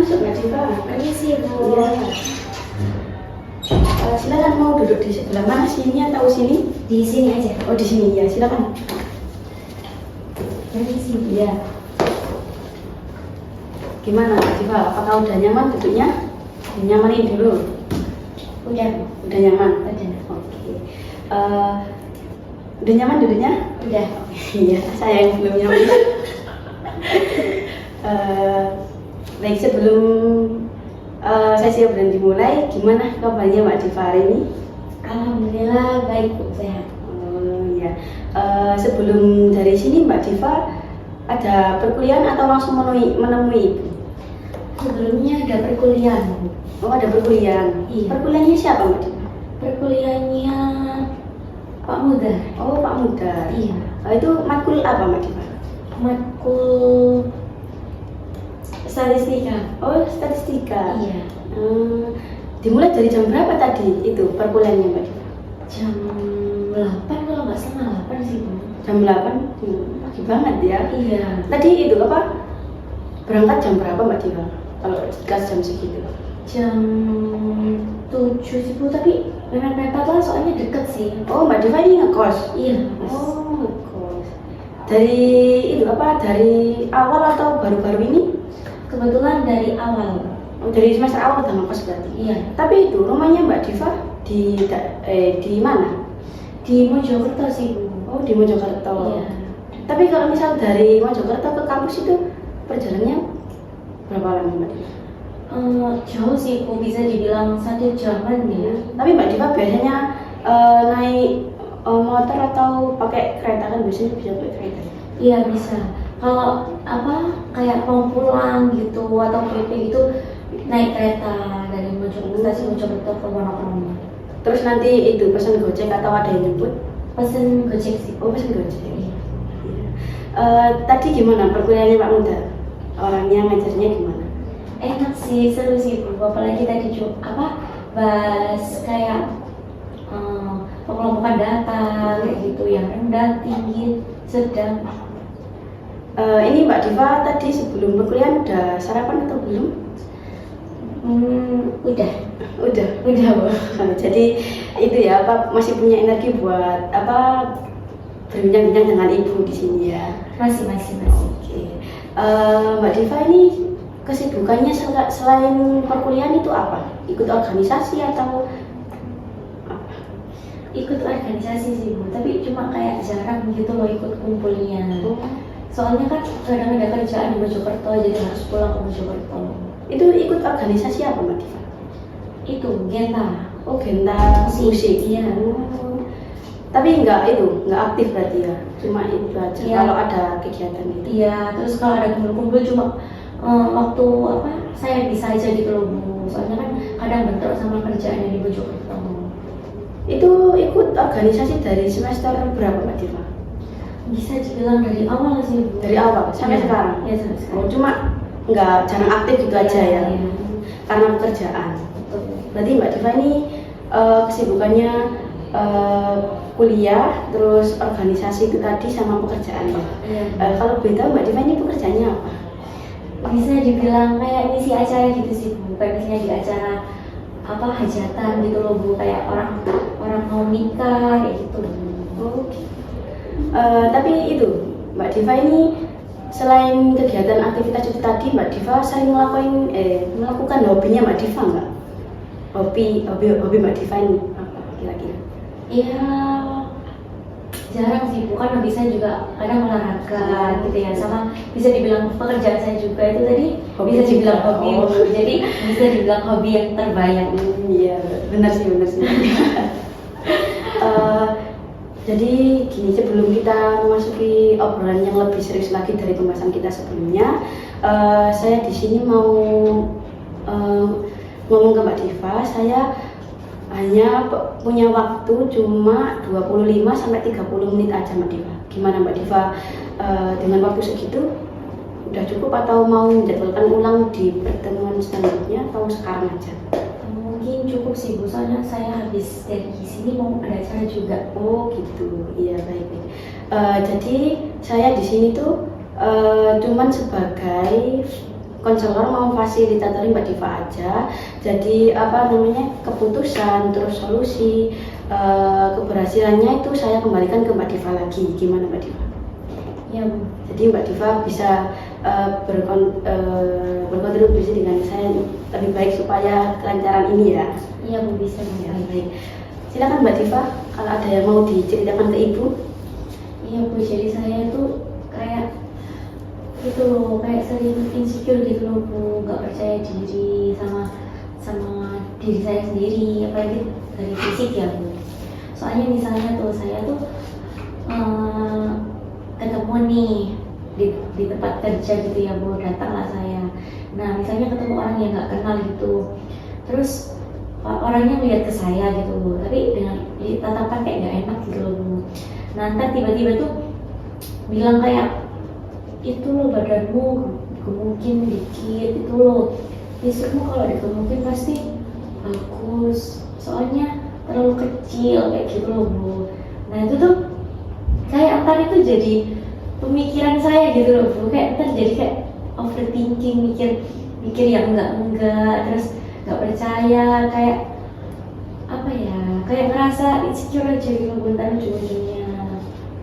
masuk Mbak Diva. Permisi Bu. Iya. Silakan mau duduk di sebelah mana, sini atau sini? Di sini aja. Oh di sini ya, silakan. Permisi. Iya. Gimana Mbak Diva? Apakah udah nyaman duduknya? Nyamanin dulu. Udah. Udah nyaman? Udah. Oke. Udah nyaman duduknya? Udah. Iya, saya yang belum nyaman. Baik, sebelum sesi obrolan dimulai, gimana kabarnya Mbak Diva hari ini? Alhamdulillah baik Bu, sehat. Iya. Sebelum dari sini Mbak Diva ada perkuliahan atau langsung menemui Ibu? Sebelumnya ada perkuliahan Bu. Oh, ada perkuliahan. Iya. Perkuliahannya siapa Mbak Diva? Perkuliahannya Pak Muda. Oh, Pak Muda. Iya. Itu matkul apa Mbak Diva? Matkul statistika. Oh, statistika. Iya. Dimulai dari jam berapa tadi itu perkuliahannya Mbak Diva? Jam 8 kalau nggak salah 8 sih Bu. Jam 8? Pagi banget ya. Iya. Tadi itu apa? Berangkat jam berapa Mbak Diva? Kalau kelas jam segitu? Jam 7 sih Bu, tapi mepet-mepet lah soalnya deket sih. Oh, Mbak Diva ini ngekos? Iya. Oh, ngekos. Dari itu apa? Dari awal atau baru-baru ini? Kebetulan dari awal. Oh, dari semester awal udah ngekos berarti? Iya. Tapi itu rumahnya Mbak Diva di mana? Di Mojokerto sih Bu. Oh, di Mojokerto. Iya. Tapi kalau misal dari Mojokerto ke kampus itu perjalanannya berapa lama Mbak Diva? Jauh sih Bu, bisa dibilang 1 jaman ya. Tapi Mbak Diva biasanya naik motor atau pakai kereta, kan biasanya bisa pakai kereta? Iya bisa. Kalau apa kayak mau pulang gitu atau PP gitu naik kereta dari Mojokerto, stasiun Mojokerto ke Wonokromo. Terus nanti itu pesan Gojek atau ada yang jemput? Pesen Gojek sih. Oh, pesan Gojek. Iya. Tadi gimana perkuliahannya Pak Muda? Orangnya ngajarnya gimana? Enak sih, seru sih Bu. Apalagi tadi bahas kayak pengelompokan data kayak gitu, yang rendah, tinggi, sedang. Ini Mbak Diva tadi sebelum perkuliahan udah sarapan atau belum? Udah Bu. Jadi itu ya, masih punya energi buat berbincang-bincang dengan Ibu di sini ya? masih. Oke. Mbak Diva ini kesibukannya selain perkuliahan itu apa? Ikut organisasi atau apa? Ikut organisasi sih Bu, tapi cuma kayak jarang gitu loh ikut kumpulnya. Soalnya kan kadang ada kerjaan di Mojokerto, jadi harus pulang ke Mojokerto. Itu ikut organisasi apa Mbak Diva? Itu Genta. Oh, Genta musik. Iya. Tapi nggak aktif berarti ya? Cuma itu aja Iya. kalau ada kegiatan itu. Iya, terus kalau ada kumpul-kumpul cuma waktu saya bisa aja gitu loh Bu. Soalnya kan kadang bentrok sama kerjaan yang di Mojokerto. Itu ikut organisasi dari semester berapa Mbak Diva? Bisa dibilang dari awal sih Bu. Dari awal sampai Iya. sekarang? Iya, sampai sekarang. Oh, cuma nggak jarang aktif gitu aja ya? Iya. Karena pekerjaan. Betul. Berarti Mbak Diva ini kesibukannya kuliah, terus organisasi itu tadi sama pekerjaannya. Iya. Kalau beda Mbak Diva ini pekerjaannya apa? Bisa dibilang kayak ngisi acara gitu sih Bu, kayak misalnya di acara hajatan gitu loh Bu, kayak orang mau nikah kayak gitu. Oh, tapi itu Mbak Diva ini selain kegiatan aktivitas itu tadi, Mbak Diva sering melakukan hobinya Mbak Diva nggak? Hobi Mbak Diva ini apa kira-kira? Iya, jarang sih Bu, kan hobi saya juga kadang olahraga gitu ya, sama bisa dibilang pekerjaan saya juga itu tadi Hobi bisa dibilang juga. hobi Oh. Bu. Jadi bisa dibilang hobi yang terbayang. Iya, benar sih. Jadi gini, sebelum kita memasuki obrolan yang lebih serius lagi dari pembahasan kita sebelumnya, saya di sini mau ngomong ke Mbak Diva. Saya hanya punya waktu cuma 25-30 menit aja Mbak Diva. Gimana Mbak Diva dengan waktu segitu? Udah cukup atau mau menjadwalkan ulang di pertemuan selanjutnya atau sekarang aja? Mungkin cukup sih Bu, soalnya saya habis dari sini mau ada acara juga. Oh gitu, iya baik. Jadi saya di sini tuh cuman sebagai konselor mau fasilitatori Mbak Diva aja. Jadi apa namanya, keputusan terus solusi keberhasilannya itu saya kembalikan ke Mbak Diva lagi. Gimana Mbak Diva? Iya Bu. Jadi Mbak Diva bisa berkontribusi dengan saya lebih baik supaya kelancaran ini ya. Iya Bu, bisa Bu. Ya, baik. Silakan Mbak Diva, kalau ada yang mau diceritakan ke Ibu. Iya Bu, jadi saya tuh kayak gitu loh, kayak sering insecure gitu loh Bu, nggak percaya diri sama diri saya sendiri, apalagi dari fisik ya Bu. Soalnya misalnya tuh saya tuh ketemu nih di tempat kerja gitu ya Bu, datanglah saya. Nah misalnya ketemu orang yang nggak kenal gitu, terus orangnya melihat ke saya gitu Bu, tapi dengan tatapan kayak nggak enak gitu loh Bu. Nah ntar tiba-tiba tuh bilang kayak, itu loh badanmu gemukin dikit, itu loh fisikmu kalau digemukin pasti bagus, soalnya terlalu kecil kayak gitu loh Bu. Nah itu tuh kayak antar itu jadi pemikiran saya gitu loh Bu, kayak ntar jadi kayak overthinking, mikir yang enggak, terus nggak percaya, kayak apa ya, kayak ngerasa insecure aja gitu loh Bu, ntar ujung-ujungnya.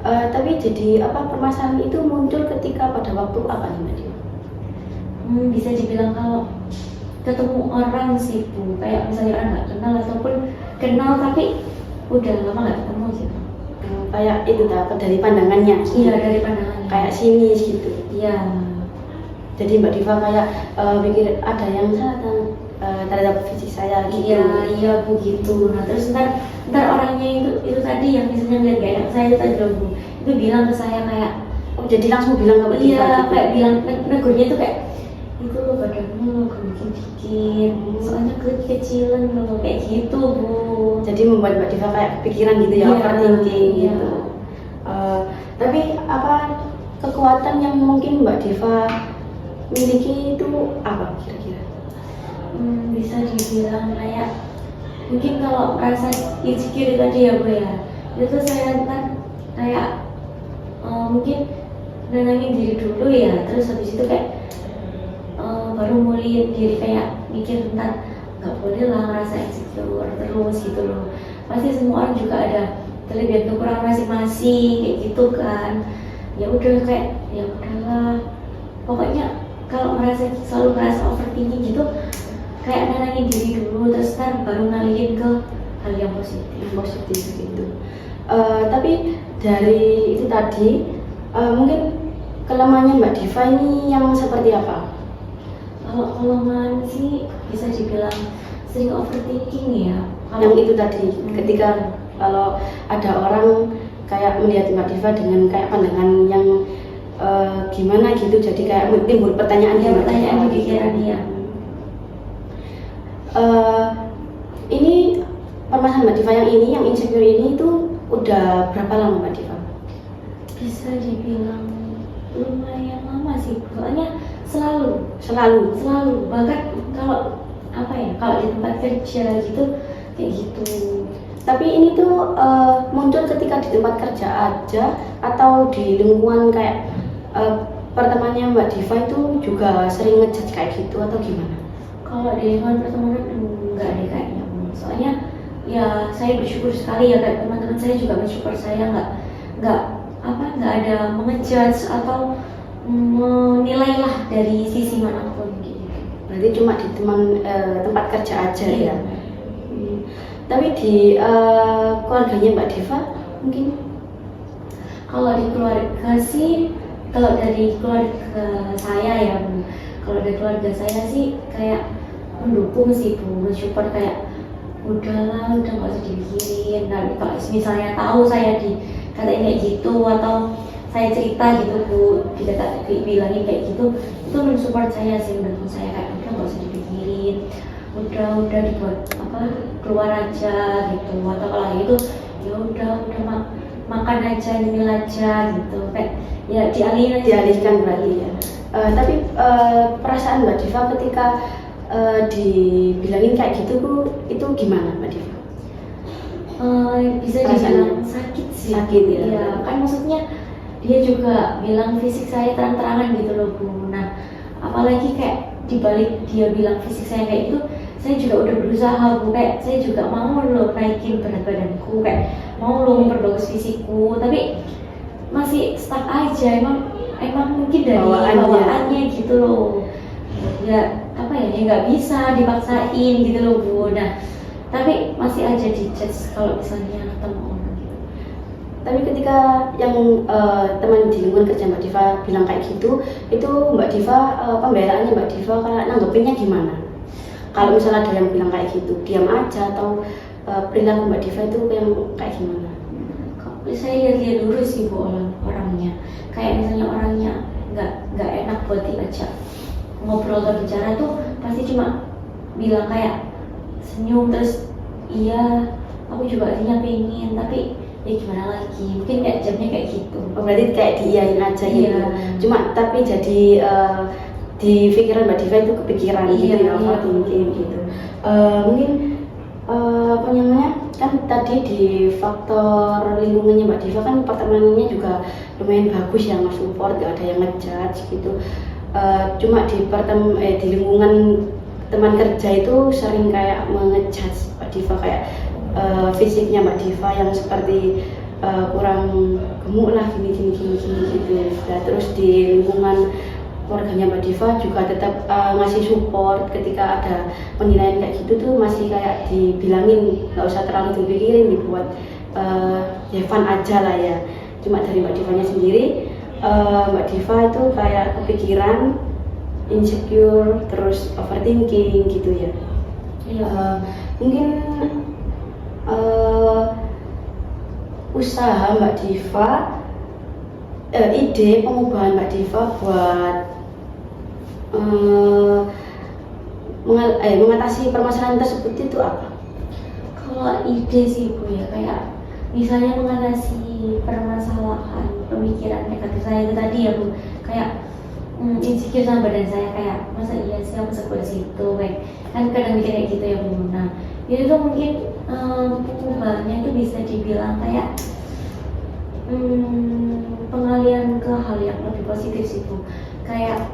Tapi jadi apa, permasalahan itu muncul ketika pada waktu apa nih Mbak Diva? Bisa dibilang kalau ketemu orang sih Bu, kayak misalnya orang nggak kenal ataupun kenal tapi udah lama nggak ketemu gitu. Kayak itu dari pandangannya. Iya, dari pandangannya. Kayak sinis gitu. Iya. Jadi Mbak Diva kayak mikir ada yang salah terhadap fisik saya gitu. Iya Bu gitu. Nah terus ntar orangnya itu tadi yang misalnya ngeliat gak enak saya itu tadi loh Bu, itu bilang ke saya kayak, oh jadi langsung bilang ke Mbak Diva? iya Gitu. kayak bilang, negurnya itu kayak, itu loh badanmu gemukin dikit, soalnya kecilan loh, kayak gitu Bu. Jadi membuat Mbak Diva kayak pikiran gitu ya, Iya, overthinking iya. gitu. Tapi apa kekuatan yang mungkin Mbak Diva miliki itu apa kira-kira? Bisa dibilang kayak, mungkin kalau rasa insecure tadi ya Bu ya, itu saya kan kayak mungkin nenangin diri dulu ya, terus habis itu kayak baru mulihin diri, kayak mikir tentang nggak boleh lah ngerasa insecure terus gitu loh. Pasti semua orang juga ada kelebihan kekurangan masing-masing kayak gitu kan. Ya udah kayak, ya udahlah, pokoknya kalau selalu ngerasa overthinking gitu, kayak nenangin diri dulu, terus ntar baru ngalihin ke hal yang positif gitu. Tapi dari itu tadi mungkin kelemahannya Mbak Diva ini yang seperti apa? Kalau kelemahan sih bisa dibilang sering overthinking ya. Yang itu tadi, ketika kalau ada orang kayak melihat Mbak Diva dengan kayak pandangan yang gimana gitu, jadi kayak timbul pertanyaan di pikiran dia. Ini permasalahan Mbak Diva yang ini, yang insecure ini itu udah berapa lama Mbak Diva? Bisa dibilang lumayan lama sih, soalnya selalu bahkan kalau apa ya, kalau di tempat kerja gitu kayak gitu. Tapi ini tuh muncul ketika di tempat kerja aja atau di lingkungan kayak pertemanannya Mbak Diva itu juga sering ngejudge kayak gitu atau gimana? Kalau di lingkungan pertemanan enggak ada kayaknya, soalnya ya saya bersyukur sekali ya, kayak teman-teman saya juga bersyukur saya nggak ada mengejudge atau menilai lah dari sisi manapun gitu. Berarti cuma di tempat kerja aja ya. Tapi di keluarganya Mbak Diva mungkin? Kalau di keluarga sih, kalau dari keluarga saya ya, kalau dari keluarga saya sih kayak mendukung sih Bu, mensupport, kayak udahlah, udah nggak usah dipikirin. Dan kalau misalnya tahu saya dikatain kayak gitu atau saya cerita gitu Bu, bilangin kayak gitu, itu mensupport saya sih, mendukung saya, kayak udah nggak usah dipikirin, udah dibuat keluar aja gitu, atau kalau gitu ya udah makan aja, nyemil aja gitu, kayak ya dialihkan berarti ya. Tapi perasaan Mbak Diva ketika dibilangin kayak gitu Bu, itu gimana Mbak Diva? Bisa dibilang sakit sih. Sakit ya. Ya kan, maksudnya dia juga bilang fisik saya terang-terangan gitu loh Bu. Nah apalagi kayak dibalik dia bilang fisik saya kayak itu, saya juga udah berusaha Bu, kayak saya juga mau loh naikin berat badanku, kayak mau loh memperbagus fisikku, tapi masih stuck aja. Emang mungkin dari bawaannya gitu loh, ya apa ya, nggak bisa dipaksain gitu loh Bu. Nah tapi masih aja dijudge kalau misalnya ketemu orang gitu. Tapi ketika yang teman di lingkungan kerja Mbak Diva bilang kayak gitu, itu Mbak Diva, pembelaannya Mbak Diva kayak nanggepinnya gimana? Kalau misalnya ada yang bilang kayak gitu, diam aja atau perilaku Mbak Diva itu yang kayak gimana? Saya lihat dulu sih Bu orangnya. Kayak misalnya orangnya nggak enak buat diajak ngobrol atau bicara tuh pasti cuma bilang kayak senyum terus iya aku juga artinya pengen, tapi ya gimana lagi, mungkin kayak jamnya kayak gitu. Berarti kayak diiyain aja gitu. Iya. Cuma tapi jadi di pikiran Mbak Diva itu kepikiran gitu ya, overthinking gitu. Mungkin apa namanya, kan tadi di faktor lingkungannya Mbak Diva kan pertemanannya juga lumayan bagus ya, Mas, support, gak ada yang ngejudge gitu. Cuma di lingkungan teman kerja itu sering kayak mengejudge Mbak Diva, kayak fisiknya Mbak Diva yang seperti kurang gemuk lah, gini gitu ya. Nah, terus di lingkungan keluarganya Mbak Diva juga tetap ngasih support ketika ada penilaian kayak gitu tuh, masih kayak dibilangin nggak usah terlalu dipikirin, dibuat ya fun aja lah ya. Cuma dari Mbak Divanya sendiri, Mbak Diva itu kayak kepikiran, insecure, terus overthinking gitu ya. Mungkin usaha Mbak Diva, ide pengubahan Mbak Diva buat mengatasi permasalahan tersebut itu apa? Kalau ide sih Bu ya, kayak misalnya mengatasi permasalahan pemikiran negatif saya itu tadi ya Bu, kayak insecure sama badan saya, kayak masa iya sih aku seperti itu, kayak kan kadang mikir kayak gitu ya Bu. Nah itu tuh mungkin pengubahannya itu bisa dibilang kayak pengalian ke hal yang lebih positif sih Bu, kayak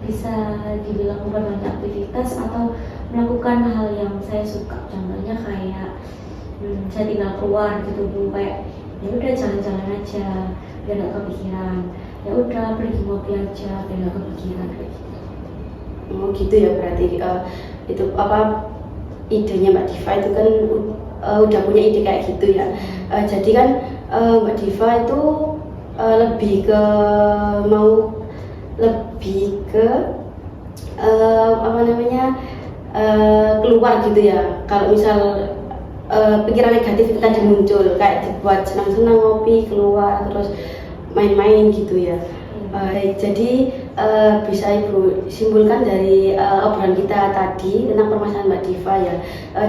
bisa dibilang memperbanyak aktivitas atau melakukan hal yang saya suka. Contohnya kayak saya tinggal keluar gitu Bu, kayak ya udah jalan-jalan aja biar nggak kepikiran, ya udah pergi ngopi aja biar nggak kepikiran kayak gitu. Oh gitu ya, berarti itu apa idenya Mbak Diva itu kan udah punya ide kayak gitu ya. Jadi kan Mbak Diva itu lebih ke apa namanya, keluar gitu ya. Kalau misal pikiran negatif itu tadi muncul, kayak dibuat senang-senang, ngopi, keluar, terus main-main gitu ya. Jadi bisa Ibu simpulkan dari obrolan kita tadi tentang permasalahan Mbak Diva ya.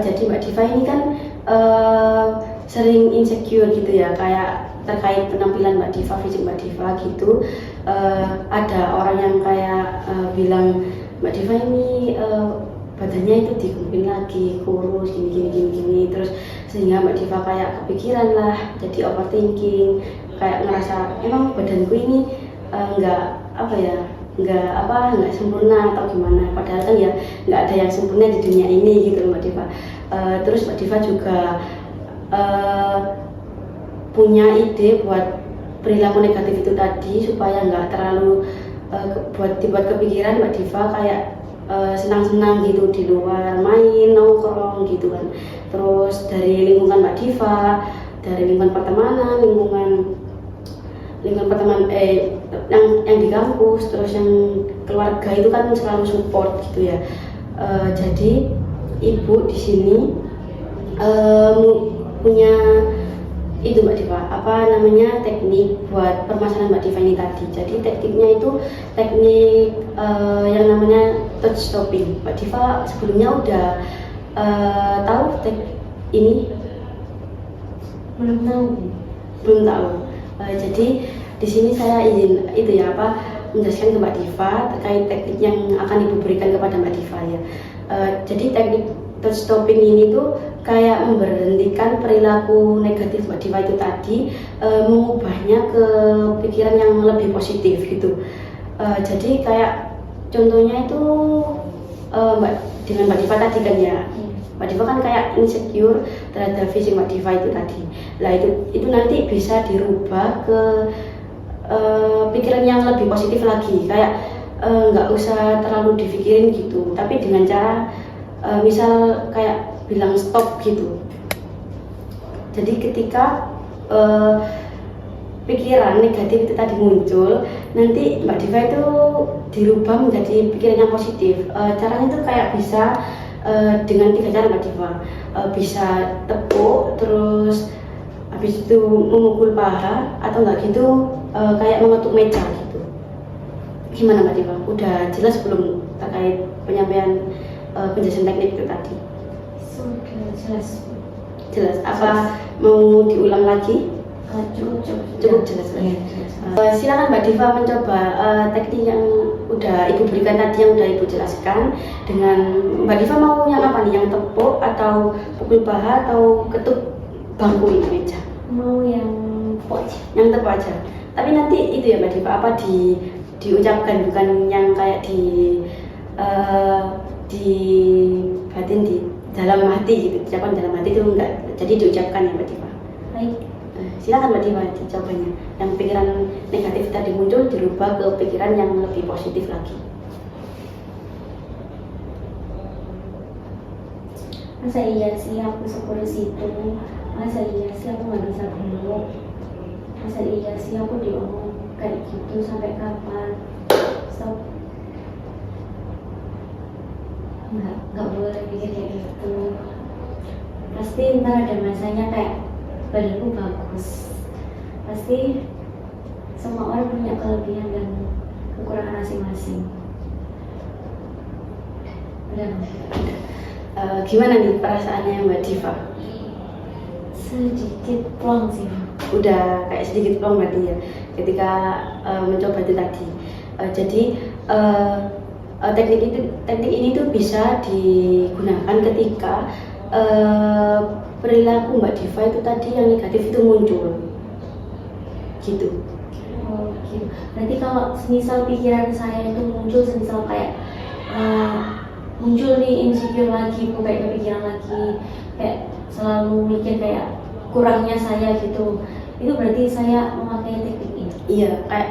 Jadi Mbak Diva ini kan sering insecure gitu ya, kayak terkait penampilan Mbak Diva, fisik Mbak Diva gitu. Ada orang yang kayak bilang Mbak Diva ini badannya itu digempin lagi, kurus, gini, terus sehingga Mbak Diva kayak kepikiran lah, jadi overthinking, kayak ngerasa emang badanku ini nggak sempurna atau gimana, padahal kan ya nggak ada yang sempurna di dunia ini gitu Mbak Diva. Terus Mbak Diva juga punya ide buat perilaku negatif itu tadi supaya nggak terlalu dibuat kepikiran. Mbak Diva kayak senang-senang gitu di luar, main, nongkrong gitu kan. Terus dari lingkungan Mbak Diva, dari lingkungan pertemanan, yang di kampus, terus yang keluarga itu kan selalu support gitu ya. Jadi Ibu di sini punya itu Mbak Diva, apa namanya, teknik buat permasalahan Mbak Diva ini tadi. Jadi tekniknya itu teknik yang namanya touch stopping. Mbak Diva sebelumnya udah tahu teknik ini? Belum tahu. Jadi di sini saya izin menjelaskan ke Mbak Diva terkait teknik yang akan Ibu berikan kepada Mbak Diva ya. Jadi teknik touch stopping ini tuh kayak memberhentikan perilaku negatif Mbak Diva itu tadi, mengubahnya ke pikiran yang lebih positif gitu. Jadi kayak contohnya itu dengan Mbak Diva tadi kan ya. Mbak Diva kan kayak insecure terhadap fisik Mbak Diva itu tadi. Lah itu nanti bisa dirubah ke pikiran yang lebih positif lagi, kayak nggak usah terlalu dipikirin gitu, tapi dengan cara misal kayak bilang stop gitu. Jadi ketika pikiran negatif itu tadi muncul, nanti Mbak Diva itu dirubah menjadi pikiran yang positif. Caranya itu kayak bisa dengan 3 cara Mbak Diva. Bisa tepuk, terus habis itu memukul paha, atau enggak gitu kayak mengetuk meja gitu. Gimana Mbak Diva? Udah jelas belum terkait penyampaian penjelasan teknik itu tadi? Sudah jelas. Jelas. Apa mau diulang lagi? Cukup jelas. Ya, Silakan Mbak Diva mencoba teknik yang udah Ibu berikan tadi, yang udah Ibu jelaskan. Dengan Mbak Diva mau yang apa nih? Yang tepuk atau pukul paha atau ketuk bangku ini meja? Mau yang tepuk aja. Yang tepuk aja. Tapi nanti itu ya Mbak Diva, apa diucapkan, bukan yang kayak di batin, di dalam hati gitu. Ucapan dalam hati itu enggak. Jadi diucapkan ya Mbak Diva. Baik. Silakan Mbak Diva dicobanya. Yang pikiran negatif tadi muncul dirubah ke pikiran yang lebih positif lagi. Masa iya sih aku sekurus itu? Masa iya sih aku nggak bisa peluk? Masa iya sih aku diomong kayak gitu sampai kapan? Stop. Nggak boleh pikir kayak gitu. Pasti ntar ada masanya kayak badanku bagus. Pasti semua orang punya kelebihan dan kekurangan masing-masing. Udah. Gimana nih perasaannya Mbak Diva? Sedikit plong sih. Udah kayak sedikit plong berarti ya ketika mencoba itu tadi. Jadi teknik ini tuh bisa digunakan ketika perilaku Mbak Diva itu tadi yang negatif itu muncul gitu. Oh gitu. Berarti kalau semisal pikiran saya itu muncul, semisal kayak muncul nih insecure lagi, kayak kepikiran lagi, kayak selalu mikir kayak kurangnya saya gitu, itu berarti saya memakai teknik ini? Iya, kayak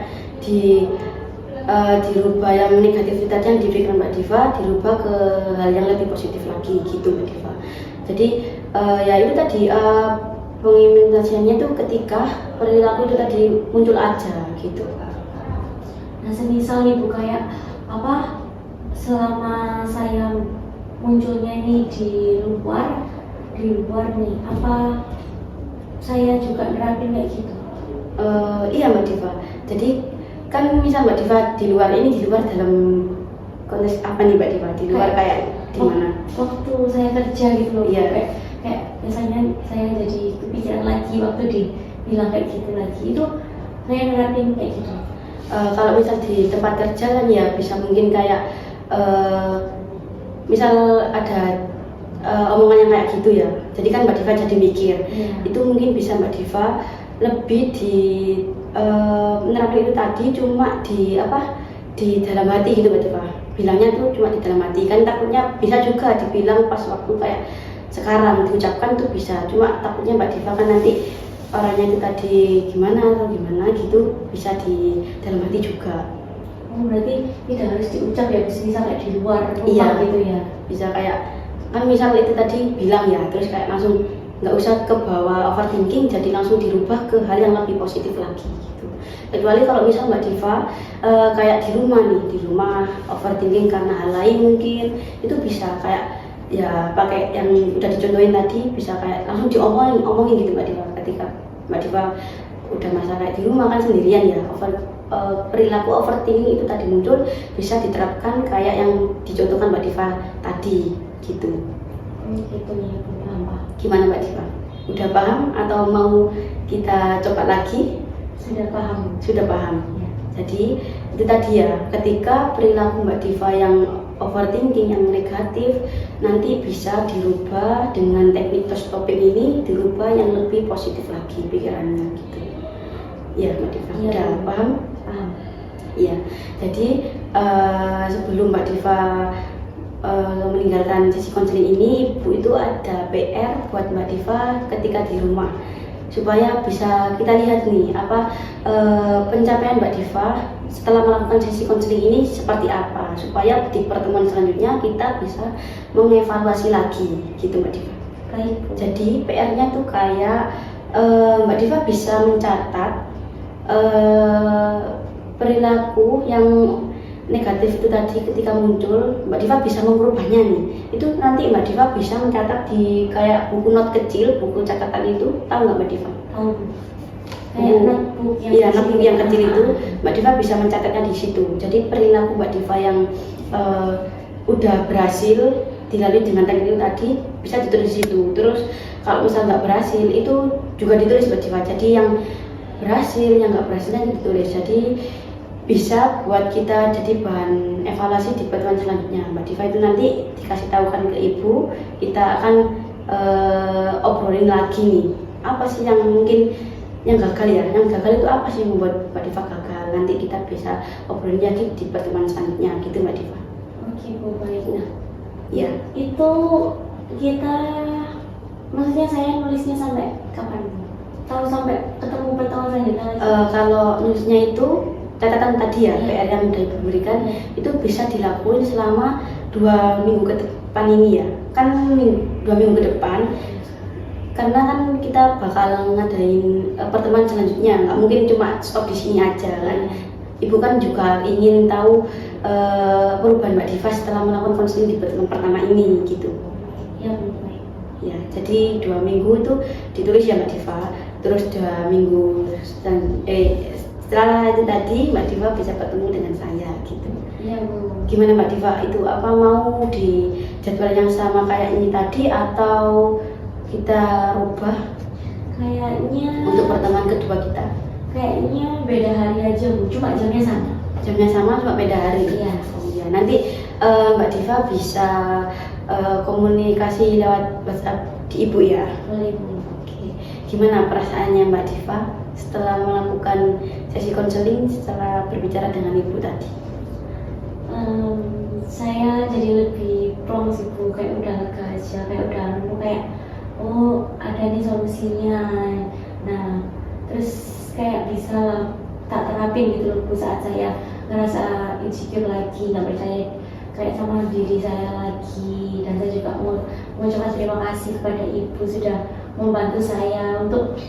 dirubah yang negatif tadi yang dipikirkan Mbak Diva, dirubah ke hal yang lebih positif lagi gitu Mbak Diva. Jadi ya itu tadi pengimplementasiannya tuh ketika perilaku itu tadi muncul aja gitu. Nah semisal nih Bu, kayak apa, selama saya munculnya ini di luar nih, apa saya juga nerapin kayak gitu? Iya Mbak Diva. Jadi kan misal Mbak Diva di luar dalam konteks apa nih Mbak Diva? Di luar kayak di mana? Waktu saya kerja gitu loh. Iya. Kayak biasanya saya jadi kepikiran lagi waktu dibilang kayak gitu lagi, itu saya nerapin kayak gitu. Kalau misal di tempat kerja kan ya bisa mungkin kayak misal ada omongan yang kayak gitu ya, jadi kan Mbak Diva jadi mikir. Itu mungkin bisa Mbak Diva lebih menerapkan itu tadi cuma di dalam hati gitu Mbak Diva. Bilangnya tuh cuma di dalam hati, kan takutnya bisa juga dibilang pas waktu kayak sekarang diucapkan tuh bisa, cuma takutnya Mbak Diva kan nanti orangnya itu tadi gimana gitu, bisa di dalam hati juga. Oh berarti tidak harus diucap ya, bisa kayak di luar rumah gitu ya? Bisa kayak kan misal itu tadi bilang ya, terus kayak langsung nggak usah ke bawah overthinking, jadi langsung dirubah ke hal yang lebih positif lagi gitu. Kecuali kalau misal Mbak Diva kayak di rumah overthinking karena hal lain mungkin, itu bisa kayak ya pakai yang udah dicontohin tadi, bisa kayak langsung diomongin gitu Mbak Diva. Ketika Mbak Diva udah masa kayak di rumah kan sendirian ya, perilaku overthinking itu tadi muncul, bisa diterapkan kayak yang dicontohkan Mbak Diva tadi gitu. Gitu ya, paham. Gimana Mbak Diva? Udah paham atau mau kita coba lagi? Sudah paham. Sudah paham. Ya. Jadi itu tadi ya, ketika perilaku Mbak Diva yang overthinking yang negatif nanti bisa dirubah dengan teknik stopping ini, dirubah yang lebih positif lagi pikirannya gitu. Ya Mbak Diva, udah paham? Paham. Iya, jadi sebelum Mbak Diva meninggalkan sesi konseling ini, Ibu itu ada PR buat Mbak Diva ketika di rumah, supaya bisa kita lihat nih apa pencapaian Mbak Diva setelah melakukan sesi konseling ini seperti apa, supaya di pertemuan selanjutnya kita bisa mengevaluasi lagi gitu Mbak Diva. Baik. Jadi PR-nya tuh kayak Mbak Diva bisa mencatat perilaku yang negatif itu tadi ketika muncul, Mbak Diva bisa mengubahnya nih. Itu nanti Mbak Diva bisa mencatat di kayak buku not kecil, buku catatan itu, tahu nggak Mbak Diva? Tahu. Kayak notebook yang iya, notebook yang kecil itu, Mbak Diva bisa mencatatnya di situ. Jadi perilaku Mbak Diva yang udah berhasil dilalui dengan teknik itu tadi bisa ditulis di situ. Terus kalau misalnya nggak berhasil itu juga ditulis Mbak Diva. Jadi yang berhasil, yang nggak berhasilnya ditulis. Jadi bisa buat kita jadi bahan evaluasi di pertemuan selanjutnya. Mbak Diva itu nanti dikasih tahukan ke Ibu, kita akan obrolin lagi nih, apa sih yang mungkin yang gagal ya, yang gagal itu apa sih yang membuat Mbak Diva gagal, nanti kita bisa obrolin lagi di pertemuan selanjutnya gitu Mbak Diva. Oke Bu, baik. Nah, ya itu kita, maksudnya saya nulisnya sampai kapan Bu? Tahu sampai ketemu pertemuan selanjutnya lagi? Kalau nulisnya itu catatan tadi ya, Iya. PR yang sudah Ibu berikan itu bisa dilakuin selama 2 minggu ke depan ini ya. Kan 2 minggu ke depan, karena kan kita bakal ngadain pertemuan selanjutnya, nggak mungkin cuma stop di sini aja kan. Ibu kan juga ingin tahu perubahan Mbak Diva setelah melakukan konseling di pertemuan pertama ini gitu. Ya Bu, baik. Ya, jadi 2 minggu itu ditulis ya Mbak Diva. Terus 2 minggu setelah itu tadi Mbak Diva bisa bertemu dengan saya gitu. Iya Bu. Gimana Mbak Diva itu, apa mau di jadwal yang sama kayak ini tadi atau kita rubah Kayaknya untuk pertemuan kedua kita? Kayaknya beda hari aja Bu, cuma jamnya sama. Jamnya sama cuma beda hari. Iya. Oh iya, nanti Mbak Diva bisa komunikasi lewat WhatsApp di Ibu ya. Boleh Bu. Oke. Gimana perasaannya Mbak Diva setelah melakukan sesi konseling, setelah berbicara dengan Ibu tadi? Saya jadi lebih plong sih Bu, kayak udah lega aja, kayak udah nemu kayak oh ada nih solusinya. Nah terus kayak bisa lah tak terapin gitu loh Bu, saat saya ngerasa insecure lagi, nggak percaya kayak sama diri saya lagi. Dan saya juga mau mengucapkan terima kasih kepada Ibu sudah membantu saya untuk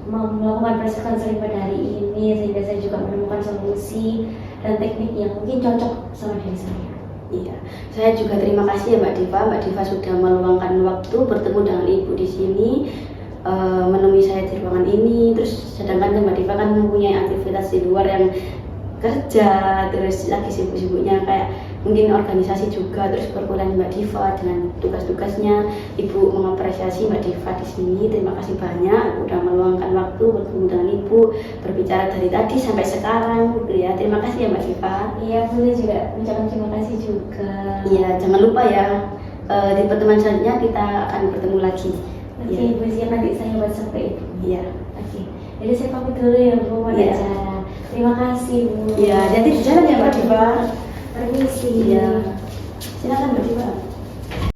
melakukan proses konseling pada hari ini, sehingga saya juga menemukan solusi dan teknik yang mungkin cocok sama diri saya. Iya, saya juga terima kasih ya Mbak Diva. Mbak Diva sudah meluangkan waktu bertemu dengan Ibu di sini, menemui saya di ruangan ini. Terus sedangkan Mbak Diva kan mempunyai aktivitas di luar yang kerja, terus lagi sibuk-sibuknya kayak mungkin organisasi juga, terus perkuliahan Mbak Diva dengan tugas-tugasnya. Ibu mengapresiasi Mbak Diva di sini. Terima kasih banyak udah meluangkan waktu bertemu dengan Ibu, berbicara dari tadi sampai sekarang gitu ya. Terima kasih ya Mbak Diva. Iya, saya juga mengucapkan terima kasih juga. Iya, jangan lupa ya, di pertemuan selanjutnya kita akan bertemu lagi. Oke, Ya. Bu, siap nanti saya buat sampai itu. Iya. Oke, jadi saya pamit dulu ya Bu, mau Iya. acara. Terima kasih Bu. Iya, jadi di jalan ya Mbak Diva. Permisi. Iya. Silakan Mbak Diva.